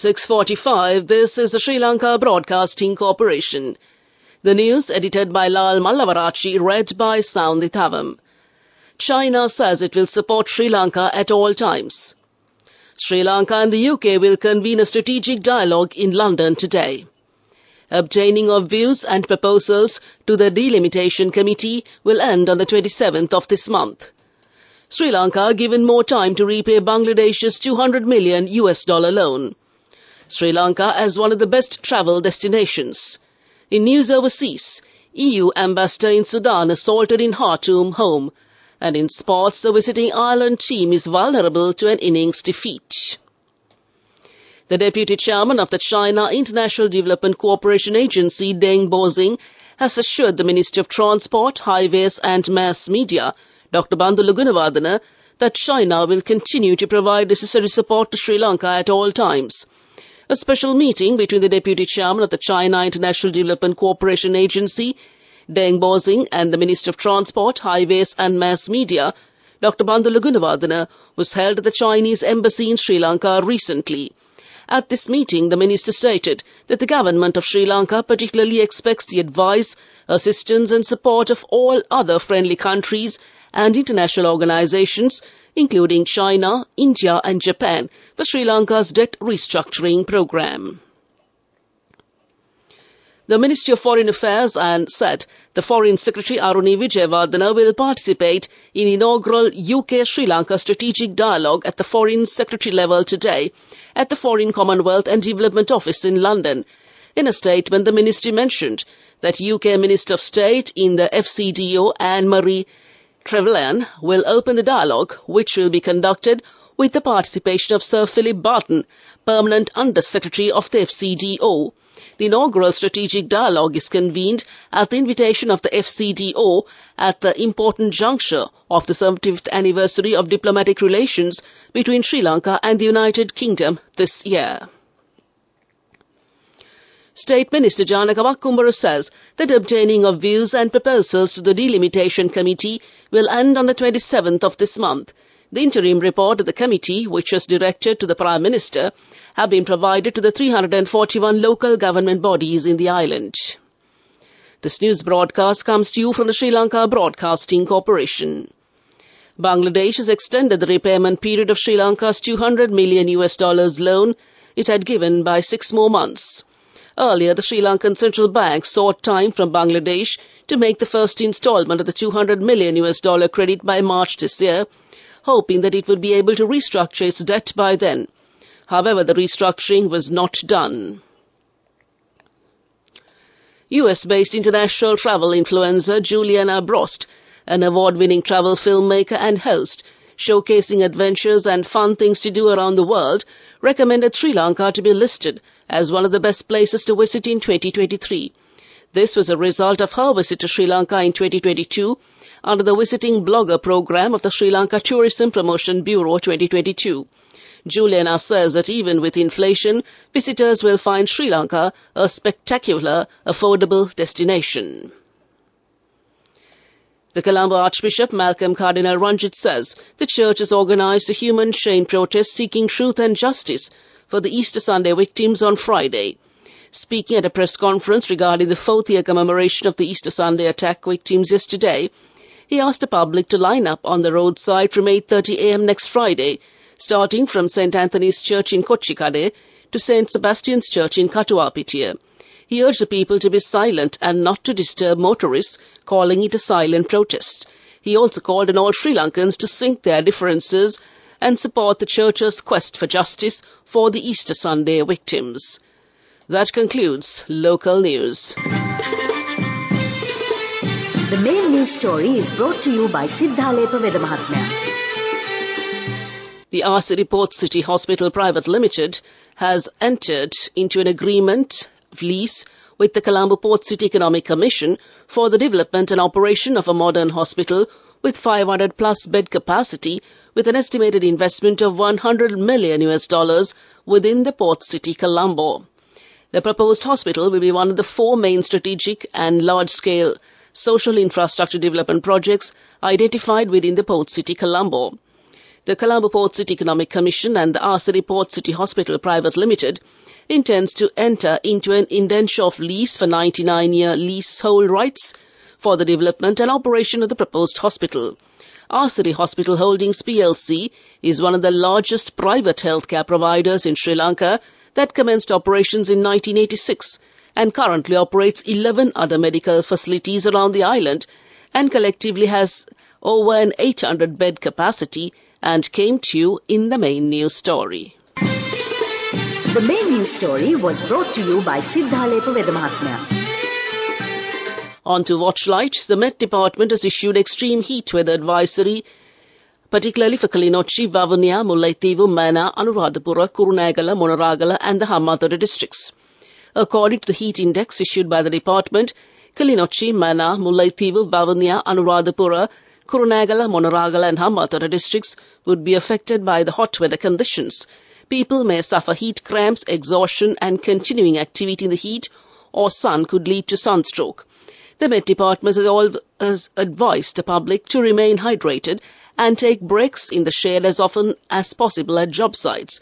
6:45, this is the Sri Lanka Broadcasting Corporation. The news edited by Lal Mallavarachi, read by Soundithavam. China says it will support Sri Lanka at all times. Sri Lanka and the UK will convene a strategic dialogue in London today. Obtaining of views and proposals to the Delimitation Committee will end on the 27th of this month. Sri Lanka given more time to repay Bangladesh's $200 million loan. Sri Lanka as one of the best travel destinations. In news overseas, EU ambassador in Sudan assaulted in Khartoum home. And in sports, the visiting Ireland team is vulnerable to an innings defeat. The Deputy Chairman of the China International Development Cooperation Agency, Deng Bozing, has assured the Ministry of Transport, Highways and Mass Media, Dr. Bandula Gunawardena, that China will continue to provide necessary support to Sri Lanka at all times. A special meeting between the Deputy Chairman of the China International Development Cooperation Agency, Deng Bozing, and the Minister of Transport, Highways and Mass Media, Dr. Bandula Gunawardena, was held at the Chinese Embassy in Sri Lanka recently. At this meeting, the minister stated that the government of Sri Lanka particularly expects the advice, assistance and support of all other friendly countries and international organizations, including China, India and Japan, for Sri Lanka's debt restructuring program. The Ministry of Foreign Affairs said the Foreign Secretary Aruni Vijayawardena will participate in inaugural UK-Sri Lanka strategic dialogue at the Foreign Secretary level today at the Foreign Commonwealth and Development Office in London. In a statement, the ministry mentioned that UK Minister of State in the FCDO Anne-Marie Trevelyan will open the dialogue, which will be conducted with the participation of Sir Philip Barton, Permanent Under-Secretary of the FCDO. The inaugural strategic dialogue is convened at the invitation of the FCDO at the important juncture of the 75th anniversary of diplomatic relations between Sri Lanka and the United Kingdom this year. State Minister Janaka Wakkumbara says that obtaining of views and proposals to the Delimitation Committee will end on the 27th of this month. The interim report of the committee, which was directed to the Prime Minister, have been provided to the 341 local government bodies in the island. This news broadcast comes to you from the Sri Lanka Broadcasting Corporation. Bangladesh has extended the repayment period of Sri Lanka's $200 million loan it had given by 6 more months. Earlier, the Sri Lankan Central Bank sought time from Bangladesh to make the first installment of the $200 million credit by March this year, hoping that it would be able to restructure its debt by then. However, the restructuring was not done. US-based international travel influencer Juliana Brost, an award-winning travel filmmaker and host, showcasing adventures and fun things to do around the world, recommended Sri Lanka to be listed as one of the best places to visit in 2023. This was a result of her visit to Sri Lanka in 2022 under the Visiting Blogger program of the Sri Lanka Tourism Promotion Bureau 2022. Juliana says that even with inflation, visitors will find Sri Lanka a spectacular, affordable destination. The Colombo Archbishop Malcolm Cardinal Ranjit says the Church has organized a human chain protest seeking truth and justice for the Easter Sunday victims on Friday. Speaking at a press conference regarding the 4th year commemoration of the Easter Sunday attack victims yesterday, he asked the public to line up on the roadside from 8:30 a.m. next Friday, starting from St. Anthony's Church in Kochikade to St. Sebastian's Church in Katuapitiya. He urged the people to be silent and not to disturb motorists, calling it a silent protest. He also called on all Sri Lankans to sink their differences and support the Church's quest for justice for the Easter Sunday victims. That concludes local news. The main news story is brought to you by Siddhalepa Vedamahatmya. The RCD Port City Hospital Private Limited has entered into an agreement of lease with the Colombo Port City Economic Commission for the development and operation of a modern hospital with 500 plus bed capacity with an estimated investment of $100 million within the Port City Colombo. The proposed hospital will be one of the 4 main strategic and large-scale social infrastructure development projects identified within the Port City Colombo. The Colombo Port City Economic Commission and the Arsiri Port City Hospital Private Limited intends to enter into an indenture of lease for 99-year leasehold rights for the development and operation of the proposed hospital. Arsiri Hospital Holdings plc is one of the largest private healthcare providers in Sri Lanka that commenced operations in 1986 and currently operates 11 other medical facilities around the island and collectively has over an 800-bed capacity, and came to you in the main news story. The main news story was brought to you by Siddhalepa Vedamahatmya. On to Watchlight, the Met Department has issued extreme heat weather advisory, particularly for Kilinochchi, Vavuniya, Mullaitivu, Mana, Anuradhapura, Kurunegala, Monaragala and the Hambantota districts. According to the heat index issued by the department, Kilinochchi, Mana, Mullaitivu, Vavuniya, Anuradhapura, Kurunegala, Monaragala and Hambantota districts would be affected by the hot weather conditions. People may suffer heat cramps, exhaustion and continuing activity in the heat or sun could lead to sunstroke. The Met Department has advised the public to remain hydrated and take breaks in the shade as often as possible at job sites.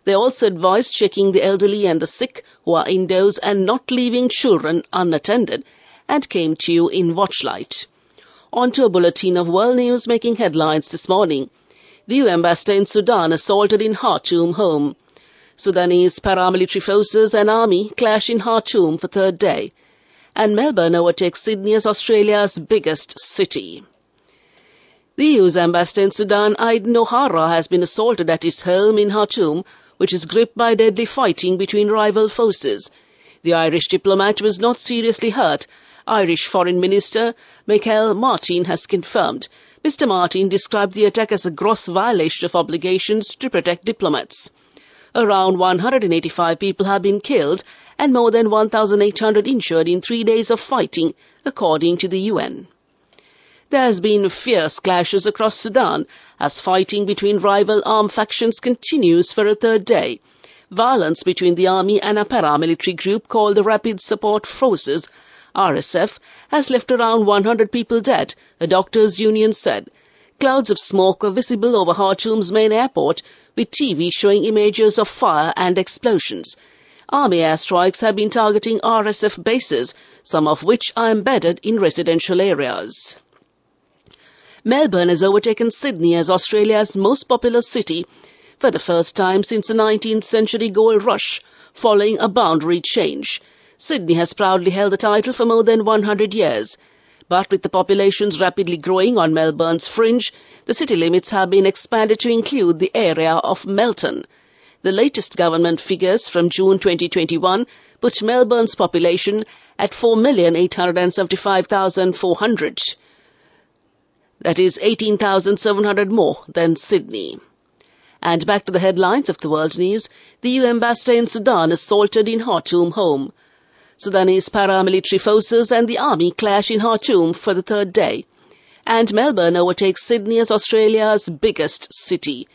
They also advised checking the elderly and the sick who are indoors and not leaving children unattended, and came to you in Watchlight. On to a bulletin of world news making headlines this morning. The EU ambassador in Sudan assaulted in Khartoum home. Sudanese paramilitary forces and army clash in Khartoum for third day. And Melbourne overtakes Sydney as Australia's biggest city. The EU's ambassador in Sudan, Aiden O'Hara, has been assaulted at his home in Khartoum, which is gripped by deadly fighting between rival forces. The Irish diplomat was not seriously hurt. Irish Foreign Minister Michael Martin has confirmed. Mr. Martin described the attack as a gross violation of obligations to protect diplomats. Around 185 people have been killed and more than 1,800 injured in 3 days of fighting, according to the UN. There has been fierce clashes across Sudan as fighting between rival armed factions continues for a third day. Violence between the army and a paramilitary group called the Rapid Support Forces, RSF, has left around 100 people dead, a doctors' union said. Clouds of smoke were visible over Khartoum's main airport, with TV showing images of fire and explosions. Army airstrikes have been targeting RSF bases, some of which are embedded in residential areas. Melbourne has overtaken Sydney as Australia's most populous city for the first time since the 19th century gold rush, following a boundary change. Sydney has proudly held the title for more than 100 years. But with the populations rapidly growing on Melbourne's fringe, the city limits have been expanded to include the area of Melton. The latest government figures from June 2021 put Melbourne's population at 4,875,400. That is 18,700 more than Sydney. And back to the headlines of the world news. The EU ambassador in Sudan assaulted in Khartoum home. Sudanese paramilitary forces and the army clash in Khartoum for the third day. And Melbourne overtakes Sydney as Australia's biggest city.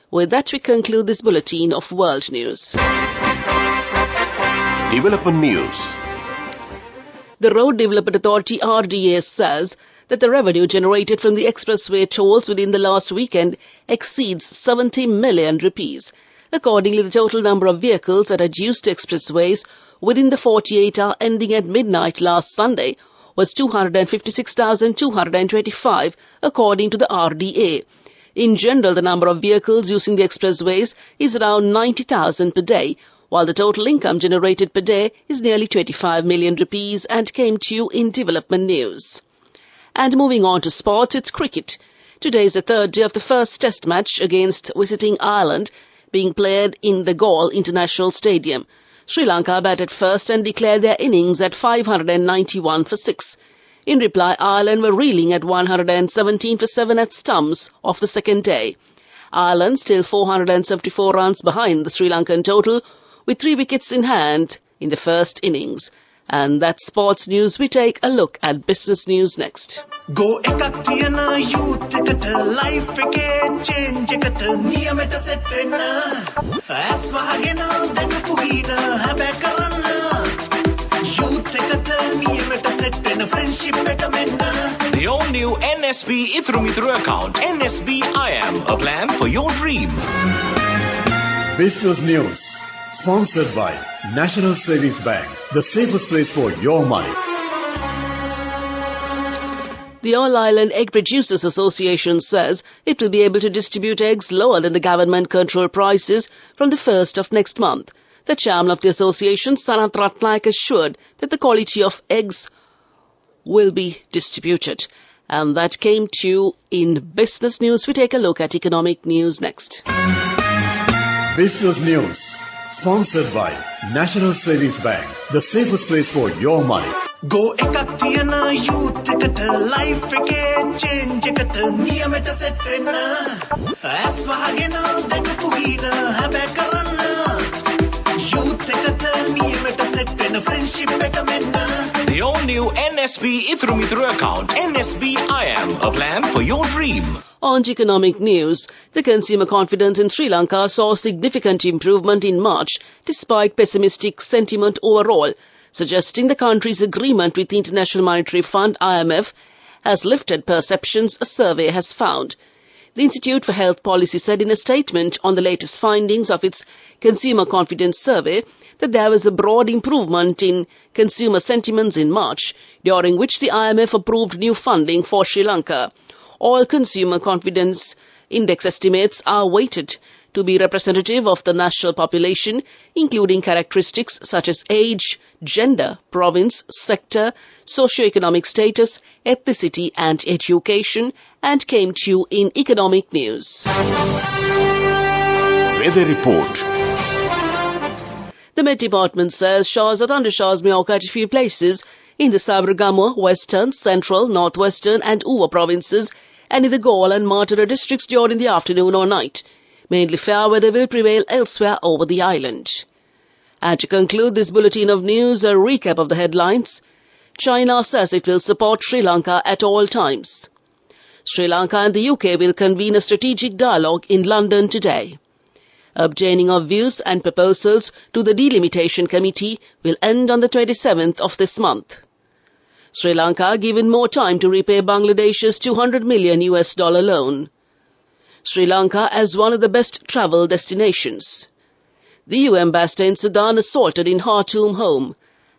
With that, we conclude this bulletin of world news. Development news. The Road Development Authority RDA says that the revenue generated from the expressway tolls within the last weekend exceeds 70 million rupees. Accordingly, the total number of vehicles that had used expressways within the 48-hour ending at midnight last Sunday was 256,225, according to the RDA. In general, the number of vehicles using the expressways is around 90,000 per day, while the total income generated per day is nearly 25 million rupees, and came to you in development news. And moving on to sports, it's cricket. Today is the third day of the first test match against visiting Ireland, being played in the Galle International Stadium. Sri Lanka batted first and declared their innings at 591 for 6. In reply, Ireland were reeling at 117 for 7 at stumps of the second day. Ireland still 474 runs behind the Sri Lankan total, with 3 wickets in hand in the first innings. And that's sports news. We take a look at business news next. Go ekak tiyana youth ekata life ekේ change ekata niyamata set wenna as wahagena dagapu gina habe karanna youth ekata niyamata set wenna friendship එක menna. The all new NS NSB Ithru account. NSB IM, a plan for your dream. Business News, sponsored by National Savings Bank, the safest place for your money. The All Ireland Egg Producers Association says it will be able to distribute eggs lower than the government-controlled prices from the 1st of next month. The chairman of the association, Sanat Ratnaik, assured that the quality of eggs will be distributed. And that came to you in Business News. We take a look at economic news next. Business News, sponsored by National Savings Bank, the safest place for your money. Go ekak thiyana youth ekata life ekේ change ekata niyameta set wenna as wahagena dagapu hina habe karanna youth ekata niyameta set wenna friendship ekaka menna. The all-new NSB Ithru account. NSB IM, a plan for your dream. On to economic news, the consumer confidence in Sri Lanka saw significant improvement in March despite pessimistic sentiment overall, suggesting the country's agreement with the International Monetary Fund IMF has lifted perceptions, a survey has found. The Institute for Health Policy said in a statement on the latest findings of its consumer confidence survey that there was a broad improvement in consumer sentiments in March, during which the IMF approved new funding for Sri Lanka. All consumer confidence index estimates are weighted to be representative of the national population, including characteristics such as age, gender, province, sector, socio-economic status, ethnicity and education, and came to you in economic news. Weather report. The Met Department says showers or thundershowers may occur at a few places in the Sabaragamuwa, Western, Central, Northwestern and Uva provinces and in the Galle and Martara districts during the afternoon or night. Mainly fair weather will prevail elsewhere over the island. And to conclude this bulletin of news, a recap of the headlines. China says it will support Sri Lanka at all times. Sri Lanka and the UK will convene a strategic dialogue in London today. Obtaining of views and proposals to the Delimitation Committee will end on the 27th of this month. Sri Lanka given more time to repay Bangladesh's $200 million loan. Sri Lanka as one of the best travel destinations. The EU ambassador in Sudan assaulted in Khartoum home,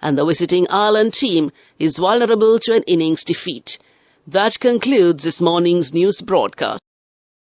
and the visiting Ireland team is vulnerable to an innings defeat. That concludes this morning's news broadcast.